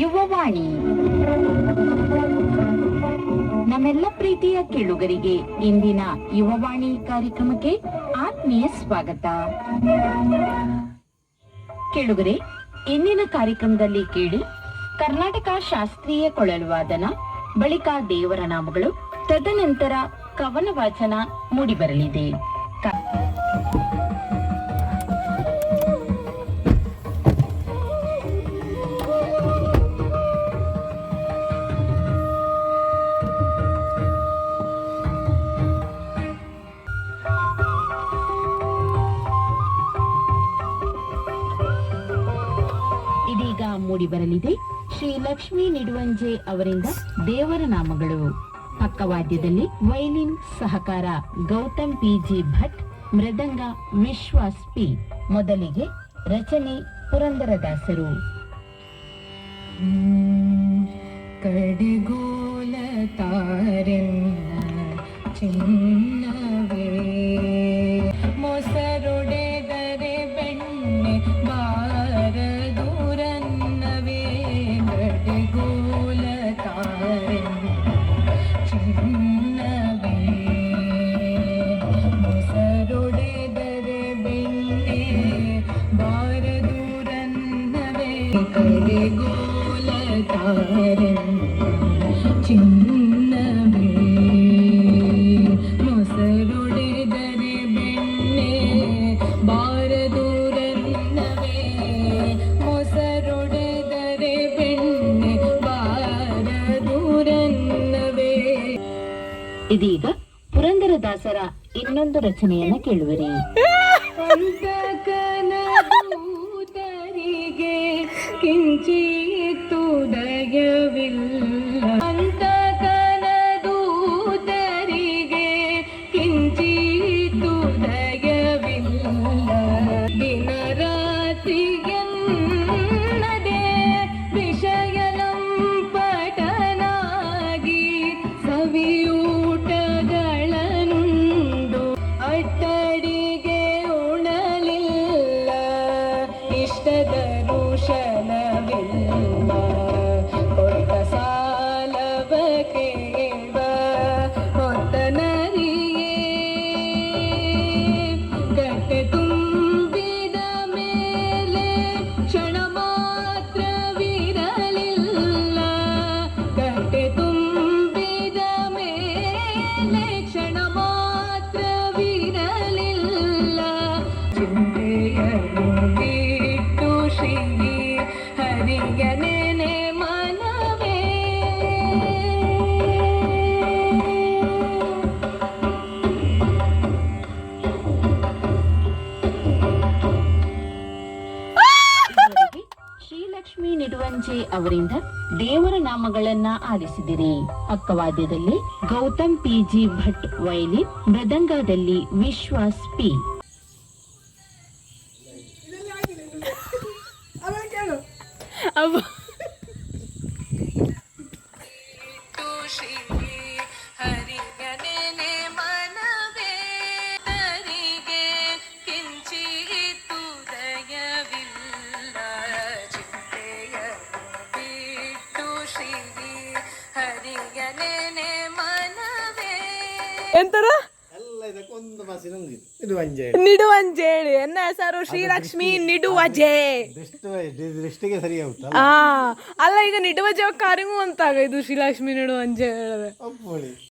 ಯುವವಾಣಿ ನಮ್ಮೆಲ್ಲ ಪ್ರೀತಿಯ ಕೇಳುಗರಿಗೆ ಇಂದಿನ ಯುವವಾಣಿ ಕಾರ್ಯಕ್ರಮಕ್ಕೆ ಆತ್ಮೀಯ ಸ್ವಾಗತ. ಕೇಳುಗರೆ, ಇಂದಿನ ಕಾರ್ಯಕ್ರಮದಲ್ಲಿ ಕೇಳಿ ಕರ್ನಾಟಕ ಶಾಸ್ತ್ರೀಯ ಕೊಳಲು ವಾದನ, ಬಳಿಕ ದೇವರ ನಾಮಗಳು, ತದನಂತರ ಕವನ ವಾಚನ ಮೂಡಿಬರಲಿದೆ. ಇದೀಗ ಮೂಡಿಬರಲಿದೆ ಶ್ರೀ ಲಕ್ಷ್ಮೀ ನಿಡುವಂಜೆ ಅವರಿಂದ ದೇವರ ನಾಮಗಳು. ಪಕ್ಕವಾದ್ಯದಲ್ಲಿ ವೈಲಿನ್ ಸಹಕಾರ ಗೌತಮ್ ಪಿಜಿ ಭಟ್, ಮೃದಂಗ ವಿಶ್ವಾಸ್ ಪಿ. ಮೊದಲಿಗೆ ರಚನೆ ಪುರಂದರದಾಸರು. ಕಡೆಗೋಲ ತಾರೆನ್ನ ಚಿನ್ನವೇ ಮೊಸರೊಡೆದರೆ ಬೆಣ್ಣೆ ಬಾರದೂರನ್ನವೇ. ಕಡೆಗೋಲ ತಾರೆನ್ನ ಚಿನ್ನವೇ ಮೊಸರೊಡೆದರೆ ಬೆಣ್ಣೆ ಬಾರದೂರನ್ನವೇ. ಕಡೆಗೋಲ ತಾರೆನ್ನ ಚಿನ್ನವೇ ಮೊಸರೊಡೆದರೆ ಬೆಣ್ಣೆ ಬಾರದೂರನ್ನವೇ. ಮೊಸರೊಡೆದರೆ ಬೆಣ್ಣೆ ಬಾರದೂರನ್ನವೇ. ಇದೀಗ ಪುರಂದರದಾಸರ ಇನ್ನೊಂದು ರಚನೆಯನ್ನು ಕೇಳುವಿರಿ. ಅಂತಕನದೂತರಿಗೆ ಕಿಂಚಿತ್ತು ದಯವಿಲ್ಲ. ಅಂತಕನದೂತರಿಗೆ ಕಿಂಚಿತ್ತು ದಯವಿಲ್ಲ. ದಿನ ರಾತ್ರಿಗೆನ್ನದೆ ವಿಷಯಲಂಪಟನಾಗಿ ಸವಿಯೂಟಗಳನ್ನುಂಡು ಅಟ್ಟಡಿಗೆ ಉಣಲಿಲ್ಲ. ಇಷ್ಟದ ಋಷಲವಿಲ್ಲ. ಕೊಟ್ಟ ಸಾಲವ ಕೇಳುವ ಹೊತ್ತನರಿಯೇ. ಗಟ್ಟೆ ತುಂಬಿದ ಮೇಲೆ ಕ್ಷಣ ಮಾತ್ರವಿರಲಿಲ್ಲ. ಗಟ್ಟೆ ತುಂಬಿದ ಮೇಲೆ ಕ್ಷಣ ಮಾತ್ರವಿರಲಿಲ್ಲ. ಚಿಂತೆಯನ್ನು ಬಿಟ್ಟು ಶ್ರೀ ಹರಿಯ ನೆನೆ ಮನವೇ. ಇದುವರೆಗೆ ಶ್ರೀಲಕ್ಷ್ಮಿ ನಿಡುವಂಜೆ ಅವರಿಂದ ದೇವರ ನಾಮಗಳನ್ನ ಆಲಿಸಿದಿರಿ. ಪಕ್ಕವಾದ್ಯದಲ್ಲಿ ಗೌತಮ್ ಪಿಜಿ ಭಟ್ ವೈಲಿನ್, ಮೃದಂಗದಲ್ಲಿ ವಿಶ್ವಾಸ್ ಪಿ. ಶ್ರೀ ಹರಿಯ ನೆನೆ ಮನವೇ. ಹರಿಗೆ ಕಿಂಚಿತ್ತು ದಯವಿಲ್ಲ. ಚಿಂತೆಯನ್ನು ಬಿಟ್ಟು ಶ್ರೀ ಹರಿಯ ನೆನೆ ಮನವೇ. ಎಂತರ ನಿಡುವಂಜೇಳಿ ಎನ್ನ ಹೆಸರು ಶ್ರೀಲಕ್ಷ್ಮಿ ನಿಡುವಜೆ. ದೃಷ್ಟಿಗೆ ಸರಿ ಆಗುತ್ತಾ? ಅಲ್ಲ, ಈಗ ನಿಡುವಜೆ ಕಾರಿಗೂ ಅಂತಾಗ ಇದು ಶ್ರೀಲಕ್ಷ್ಮಿ ನಿಡುವಂಜೆ ಹೇಳಿದ್ರೆ.